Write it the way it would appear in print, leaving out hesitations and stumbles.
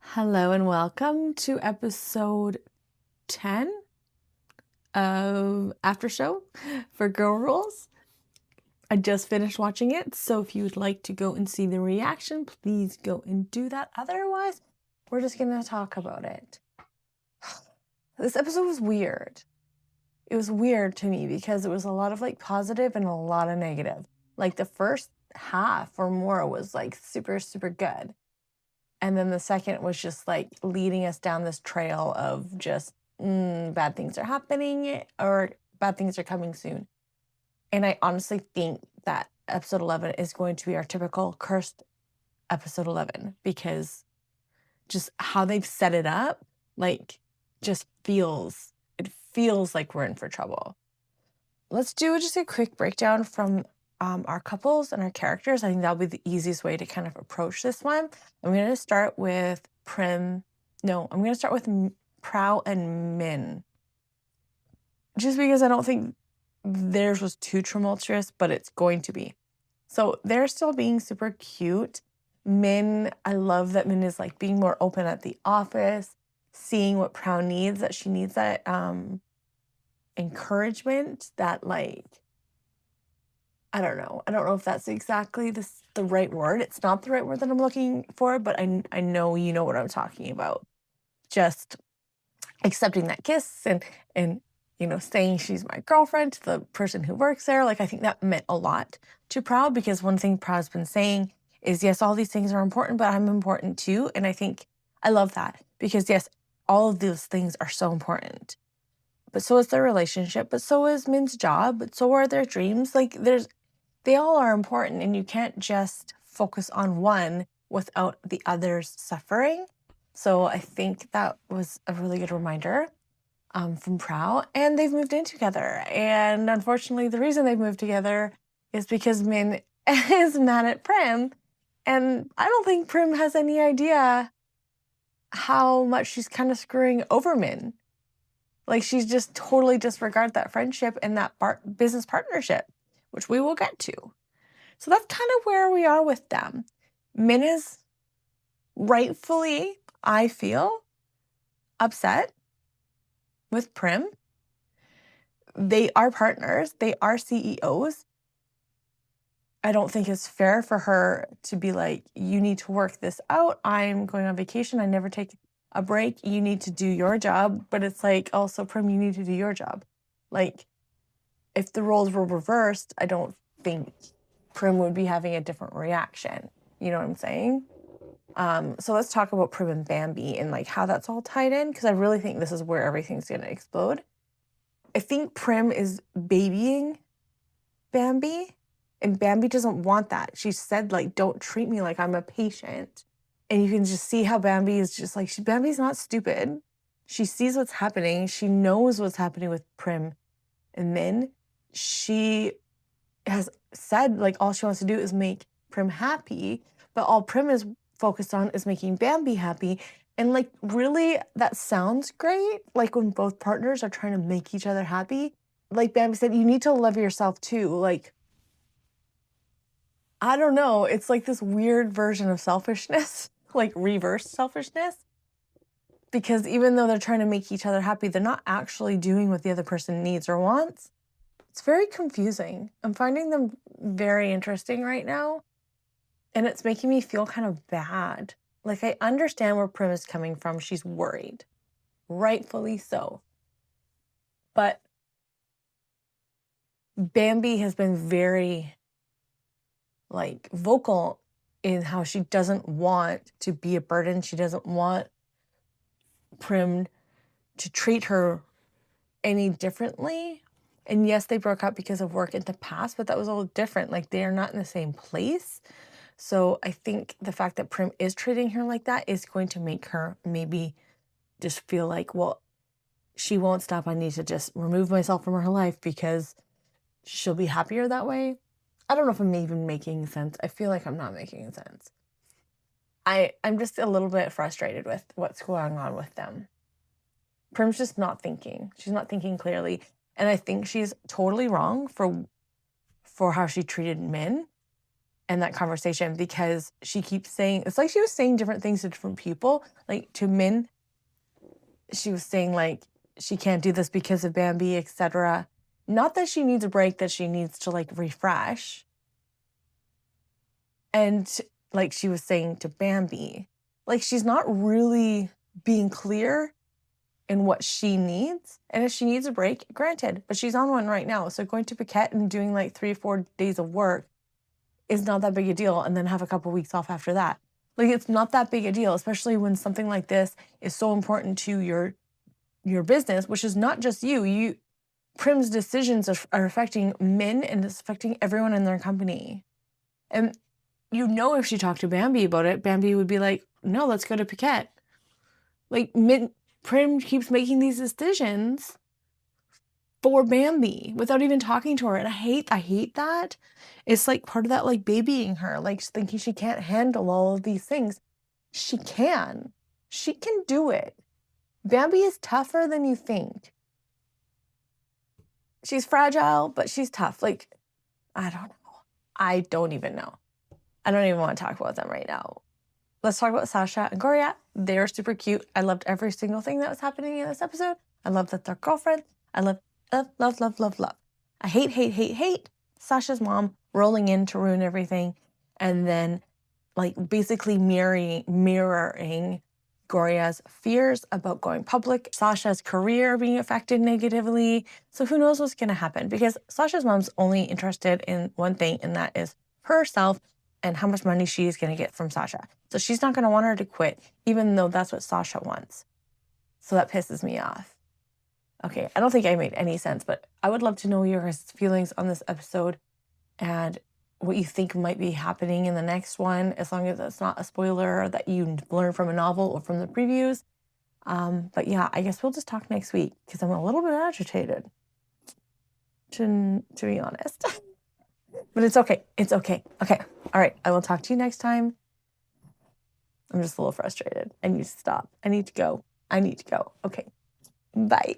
Hello and welcome to episode 10 of AfterShow for Girl Rules. I just finished watching it, so if you would like to go and see the reaction, please go and do that. Otherwise, we're just going to talk about it. This episode was weird. It was weird to me because it was a lot of positive and a lot of negative. The first half or more was super, super good. And then the second was just leading us down this trail of just bad things are happening or bad things are coming soon. And I honestly think that episode 11 is going to be our typical cursed episode 11 because just how they've set it up, it feels like we're in for trouble. Let's do just a quick breakdown from our couples and our characters. I think that'll be the easiest way to kind of approach this one. I'm going to start with Prow and Min. Just because I don't think theirs was too tumultuous, but it's going to be. So they're still being super cute. Min, I love that Min is being more open at the office, seeing what Prow needs, that she needs that encouragement, that I don't know if that's exactly the right word. It's not the right word that I'm looking for, but I know you know what I'm talking about. Just accepting that kiss and saying she's my girlfriend to the person who works there. I think that meant a lot to Prow, because one thing Prow's been saying is, yes, all these things are important, but I'm important too. And I think I love that because, yes, all of those things are so important. But so is their relationship, but so is Min's job, but so are their dreams. They all are important, and you can't just focus on one without the others suffering. So I think that was a really good reminder from Prow. And they've moved in together. And unfortunately, the reason they've moved together is because Min is mad at Prim. And I don't think Prim has any idea how much she's kind of screwing over Min. She's just totally disregard that friendship and that business partnership, which we will get to. So that's kind of where we are with them. Min is rightfully, I feel, upset with Prim. They are partners. They are CEOs. I don't think it's fair for her to be you need to work this out. I'm going on vacation. I never take a break. You need to do your job. But it's also, Prim, you need to do your job. If the roles were reversed, I don't think Prim would be having a different reaction. You know what I'm saying? So let's talk about Prim and Bambi and how that's all tied in, because I really think this is where everything's going to explode. I think Prim is babying Bambi, and Bambi doesn't want that. She said, don't treat me like I'm a patient. And you can just see how Bambi is just Bambi's not stupid. She sees what's happening. She knows what's happening with Prim and Min. She has said all she wants to do is make Prim happy, but all Prim is focused on is making Bambi happy. And really, that sounds great. When both partners are trying to make each other happy. Bambi said, you need to love yourself too. I don't know. It's this weird version of selfishness, reverse selfishness. Because even though they're trying to make each other happy, they're not actually doing what the other person needs or wants. It's very confusing. I'm finding them very interesting right now. And it's making me feel kind of bad. I understand where Prim is coming from. She's worried. Rightfully so. But Bambi has been very, vocal in how she doesn't want to be a burden. She doesn't want Prim to treat her any differently. And yes, they broke up because of work in the past, but that was all different. They are not in the same place. So I think the fact that Prim is treating her like that is going to make her maybe just feel well, she won't stop. I need to just remove myself from her life because she'll be happier that way. I don't know if I'm even making sense. I feel like I'm not making sense. I'm just a little bit frustrated with what's going on with them. Prim's just not thinking. She's not thinking clearly. And I think she's totally wrong for how she treated Min. in that conversation because she keeps saying, it's like she was saying different things to different people. Like to Min, she was saying like, she can't do this because of Bambi, etc. Not that she needs a break, that she needs to like refresh. And like she was saying to Bambi, like she's not really being clear in what she needs. And if she needs a break, granted, but she's on one right now. So going to Phuket and doing like 3 or 4 days of work is not that big a deal, and then have a couple weeks off after that. Like it's not that big a deal, especially when something like this is so important to your business, which is not just you. Prim's decisions are affecting Min, and it's affecting everyone in their company. And you know, if she talked to Bambi about it, Bambi would be like, no, let's go to Phuket. Like Prim keeps making these decisions for Bambi without even talking to her. And I hate that. It's like part of that like babying her, like thinking she can't handle all of these things. She can. She can do it. Bambi is tougher than you think. She's fragile, but she's tough. Like, I don't know. I don't even know. I don't even want to talk about them right now. Let's talk about Shasha and Gorya. They're super cute. I loved every single thing that was happening in this episode. I love that they're girlfriends. I love. I hate Sasha's mom rolling in to ruin everything, and then like basically mirroring Gorya's fears about going public, Sasha's career being affected negatively. So who knows what's going to happen, because Sasha's mom's only interested in one thing, and that is herself and how much money she is going to get from Shasha. So she's not going to want her to quit, even though that's what Shasha wants. So that pisses me off. Okay, I don't think I made any sense, but I would love to know your guys' feelings on this episode and what you think might be happening in the next one, as long as it's not a spoiler that you learn from a novel or from the previews. But yeah, I guess we'll just talk next week, because I'm a little bit agitated, to be honest. But it's okay. It's okay. Okay. All right. I will talk to you next time. I'm just a little frustrated. I need to stop. I need to go. Okay. Bye.